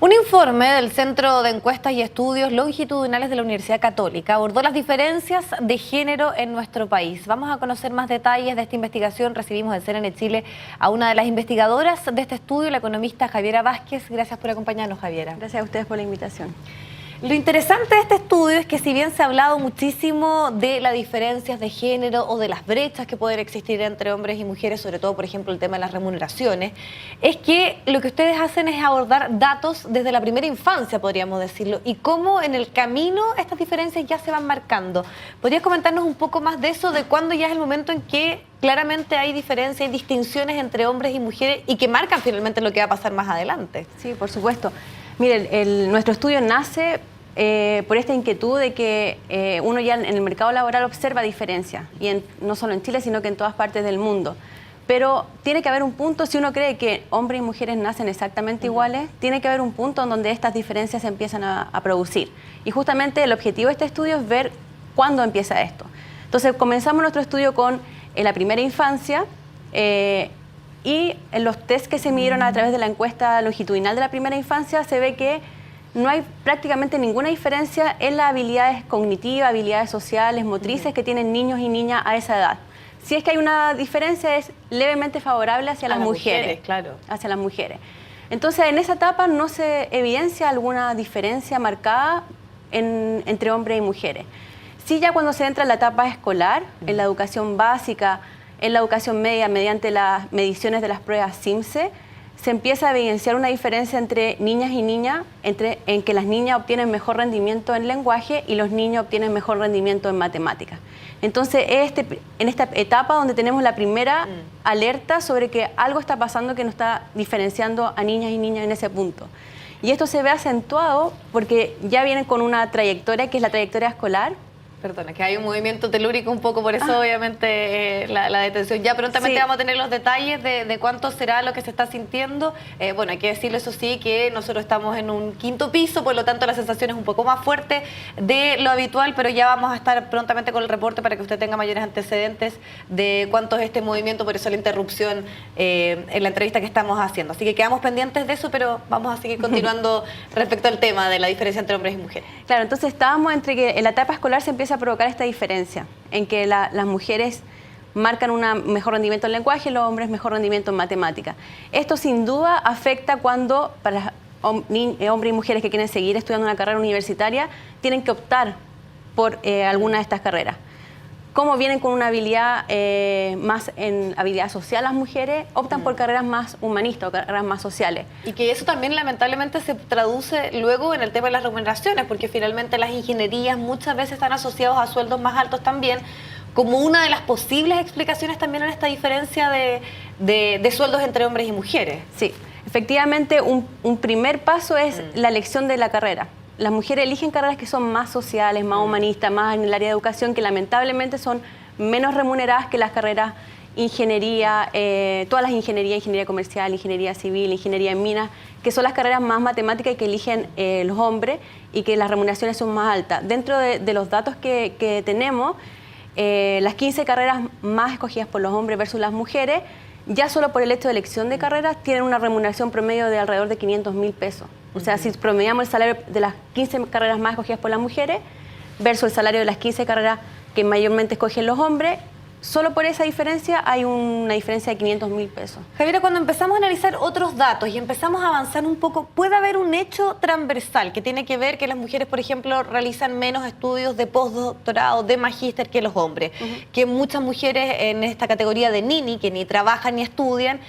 Un informe del Centro de Encuestas y Estudios Longitudinales de la Universidad Católica abordó las diferencias de género en nuestro país. Vamos a conocer más detalles de esta investigación. Recibimos en CNN Chile a una de las investigadoras de este estudio, la economista Javiera Vázquez. Gracias por acompañarnos, Javiera. Gracias a ustedes por la invitación. Lo interesante de este estudio es que si bien se ha hablado muchísimo de las diferencias de género o de las brechas que pueden existir entre hombres y mujeres, sobre todo, por ejemplo, el tema de las remuneraciones, es que lo que ustedes hacen es abordar datos desde la primera infancia, podríamos decirlo, y cómo en el camino estas diferencias ya se van marcando. ¿Podrías comentarnos un poco más de eso, de cuándo ya es el momento en que claramente hay diferencias y distinciones entre hombres y mujeres y que marcan finalmente lo que va a pasar más adelante? Sí, por supuesto. Miren, nuestro estudio nace por esta inquietud de que uno ya en el mercado laboral observa diferencias, y no solo en Chile, sino que en todas partes del mundo. Pero tiene que haber un punto, si uno cree que hombres y mujeres nacen exactamente iguales, tiene que haber un punto en donde estas diferencias se empiezan a producir. Y justamente el objetivo de este estudio es ver cuándo empieza esto. Entonces comenzamos nuestro estudio con la primera infancia, y en los test que se midieron a través de la encuesta longitudinal de la primera infancia se ve que no hay prácticamente ninguna diferencia en las habilidades cognitivas, habilidades sociales, motrices que tienen niños y niñas a esa edad. Si es que hay una diferencia, es levemente favorable hacia las mujeres. Claro. Hacia las mujeres. Entonces, en esa etapa no se evidencia alguna diferencia marcada entre hombres y mujeres. Sí, ya cuando se entra en la etapa escolar, en la educación básica, en la educación media, mediante las mediciones de las pruebas CIMSE, se empieza a evidenciar una diferencia entre niñas y niñas, en que las niñas obtienen mejor rendimiento en lenguaje y los niños obtienen mejor rendimiento en matemáticas. Entonces, en esta etapa donde tenemos la primera alerta sobre que algo está pasando que nos está diferenciando a niñas y niñas en ese punto. Y esto se ve acentuado porque ya vienen con una trayectoria que es la trayectoria escolar. Perdona, que hay un movimiento telúrico un poco, por eso obviamente la detención. Ya prontamente vamos a tener los detalles de cuánto será lo que se está sintiendo. Bueno, hay que decirlo eso sí, que nosotros estamos en un quinto piso, por lo tanto la sensación es un poco más fuerte de lo habitual, pero ya vamos a estar prontamente con el reporte para que usted tenga mayores antecedentes de cuánto es este movimiento, por eso la interrupción en la entrevista que estamos haciendo. Así que quedamos pendientes de eso, pero vamos a seguir continuando respecto al tema de la diferencia entre hombres y mujeres. Claro, entonces estábamos entre que en la etapa escolar se empieza a provocar esta diferencia, en que las mujeres marcan un mejor rendimiento en lenguaje y los hombres mejor rendimiento en matemática. Esto sin duda afecta cuando para hombres y mujeres que quieren seguir estudiando una carrera universitaria tienen que optar por alguna de estas carreras. Como vienen con una habilidad más en habilidad social las mujeres, optan por carreras más humanistas o carreras más sociales. Y que eso también lamentablemente se traduce luego en el tema de las remuneraciones, porque finalmente las ingenierías muchas veces están asociadas a sueldos más altos también, como una de las posibles explicaciones también en esta diferencia de sueldos entre hombres y mujeres. Sí, efectivamente un primer paso es la elección de la carrera. Las mujeres eligen carreras que son más sociales, más humanistas, más en el área de educación, que lamentablemente son menos remuneradas que las carreras ingeniería, todas las ingenierías, ingeniería comercial, ingeniería civil, ingeniería en minas, que son las carreras más matemáticas que eligen los hombres y que las remuneraciones son más altas. Dentro de los datos que tenemos, las 15 carreras más escogidas por los hombres versus las mujeres, ya solo por el hecho de elección de carreras, tienen una remuneración promedio de alrededor de 500.000 pesos. O sea, si promediamos el salario de las 15 carreras más escogidas por las mujeres versus el salario de las 15 carreras que mayormente escogen los hombres, solo por esa diferencia hay una diferencia de 500.000 pesos. Javiera, cuando empezamos a analizar otros datos y empezamos a avanzar un poco, ¿puede haber un hecho transversal que tiene que ver que las mujeres, por ejemplo, realizan menos estudios de postdoctorado, de magíster que los hombres? Que muchas mujeres en esta categoría de nini, que ni trabajan ni estudian,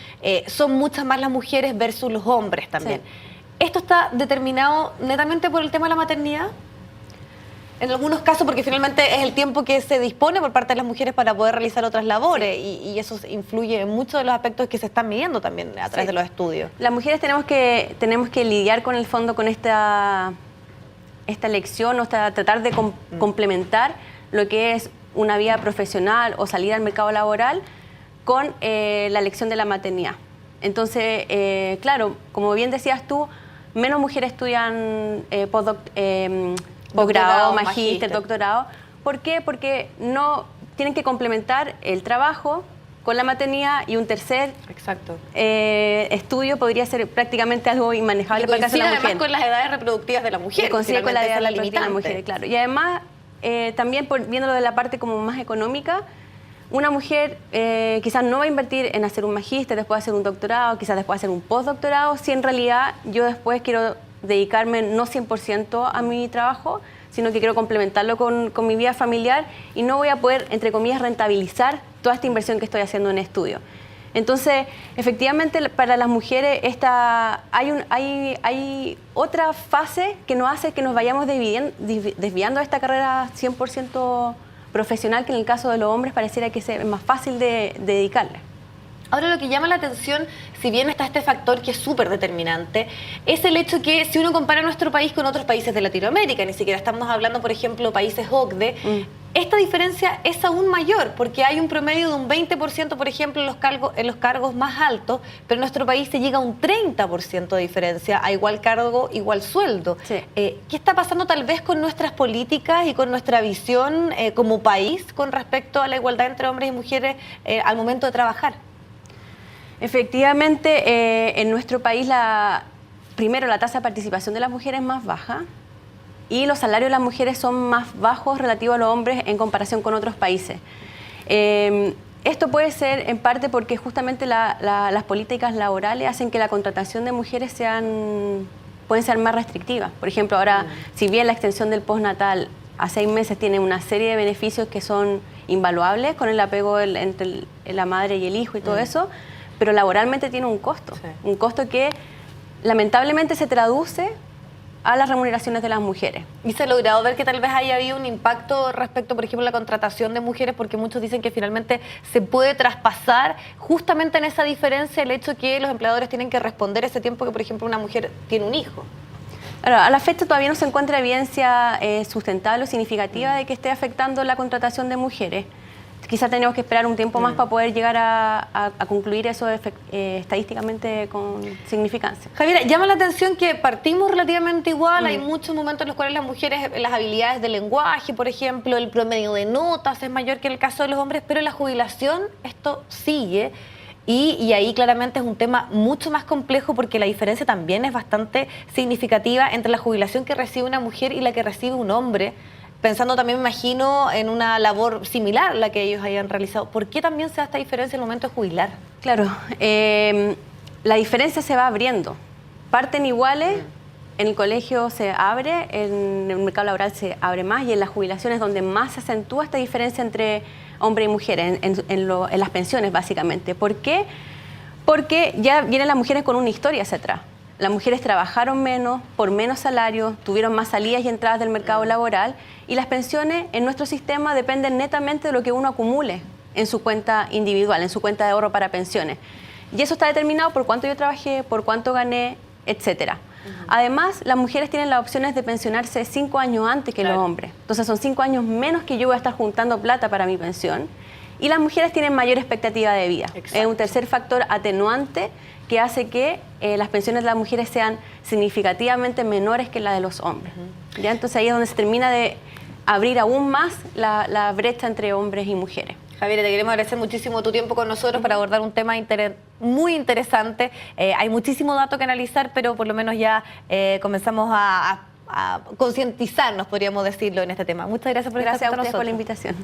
son muchas más las mujeres versus los hombres también. Sí. ¿Esto está determinado netamente por el tema de la maternidad? En algunos casos, porque finalmente es el tiempo que se dispone por parte de las mujeres para poder realizar otras labores, y eso influye en muchos de los aspectos que se están midiendo también a través de los estudios. Las mujeres tenemos que lidiar con el fondo con esta elección, o tratar de complementar lo que es una vida profesional o salir al mercado laboral con la elección de la maternidad. Entonces, claro, como bien decías tú, menos mujeres estudian posgrado, magíster, doctorado. ¿Por qué? Porque no tienen que complementar el trabajo con la maternidad y un tercer Exacto. estudio podría ser prácticamente algo inmanejable para el caso de la mujer. Además con las edades reproductivas de la mujer. Coincide con la edad limitante reproductiva de la mujer, claro. Y además, también viéndolo de la parte como más económica, una mujer quizás no va a invertir en hacer un magíster, después hacer un doctorado, quizás después hacer un postdoctorado, si en realidad yo después quiero dedicarme no 100% a mi trabajo, sino que quiero complementarlo con mi vida familiar y no voy a poder, entre comillas, rentabilizar toda esta inversión que estoy haciendo en estudio. Entonces, efectivamente, para las mujeres hay otra fase que nos hace que nos vayamos desviando de esta carrera 100% profesional, que en el caso de los hombres pareciera que es más fácil de dedicarle. Ahora, lo que llama la atención, si bien está este factor que es súper determinante, es el hecho que si uno compara nuestro país con otros países de Latinoamérica, ni siquiera estamos hablando, por ejemplo, países OCDE, esta diferencia es aún mayor, porque hay un promedio de un 20%, por ejemplo, en los cargos más altos, pero en nuestro país se llega a un 30% de diferencia a igual cargo, igual sueldo. Sí. ¿Qué está pasando tal vez con nuestras políticas y con nuestra visión como país con respecto a la igualdad entre hombres y mujeres al momento de trabajar? Efectivamente, en nuestro país, primero, la tasa de participación de las mujeres es más baja y los salarios de las mujeres son más bajos relativos a los hombres en comparación con otros países. Esto puede ser en parte porque justamente las políticas laborales hacen que la contratación de mujeres pueden ser más restrictivas. Por ejemplo, ahora, si bien la extensión del postnatal a 6 meses tiene una serie de beneficios que son invaluables con el apego entre la madre y el hijo y todo eso, pero laboralmente tiene un costo. Sí. Un costo que lamentablemente se traduce a las remuneraciones de las mujeres. ¿Y se ha logrado ver que tal vez haya habido un impacto respecto, por ejemplo, a la contratación de mujeres? Porque muchos dicen que finalmente se puede traspasar justamente en esa diferencia el hecho que los empleadores tienen que responder ese tiempo que, por ejemplo, una mujer tiene un hijo. Ahora, a la fecha todavía no se encuentra evidencia sustentable o significativa de que esté afectando la contratación de mujeres. Quizás tenemos que esperar un tiempo más para poder llegar a concluir eso estadísticamente con significancia. Javiera, llama la atención que partimos relativamente igual, hay muchos momentos en los cuales las mujeres, las habilidades de lenguaje, por ejemplo, el promedio de notas es mayor que en el caso de los hombres, pero en la jubilación esto sigue. Y ahí claramente es un tema mucho más complejo porque la diferencia también es bastante significativa entre la jubilación que recibe una mujer y la que recibe un hombre. Pensando también, me imagino, en una labor similar a la que ellos hayan realizado. ¿Por qué también se da esta diferencia en el momento de jubilar? Claro, la diferencia se va abriendo. Parten iguales, en el colegio se abre, en el mercado laboral se abre más y en las jubilaciones donde más se acentúa esta diferencia entre hombre y mujer, en las pensiones básicamente. ¿Por qué? Porque ya vienen las mujeres con una historia hacia atrás. Las mujeres trabajaron menos, por menos salario, tuvieron más salidas y entradas del mercado laboral y las pensiones en nuestro sistema dependen netamente de lo que uno acumule en su cuenta individual, en su cuenta de ahorro para pensiones. Y eso está determinado por cuánto yo trabajé, por cuánto gané, etcétera. Además, las mujeres tienen las opciones de pensionarse 5 años antes que los hombres. Entonces son 5 años menos que yo voy a estar juntando plata para mi pensión. Y las mujeres tienen mayor expectativa de vida. Exacto. Es un tercer factor atenuante que hace que las pensiones de las mujeres sean significativamente menores que las de los hombres. ¿Ya? Entonces ahí es donde se termina de abrir aún más la brecha entre hombres y mujeres. Javiera, te queremos agradecer muchísimo tu tiempo con nosotros para abordar un tema muy interesante. Hay muchísimo dato que analizar, pero por lo menos ya comenzamos a concientizarnos, podríamos decirlo, en este tema. Muchas gracias por estar con nosotros. Gracias a ustedes por la invitación.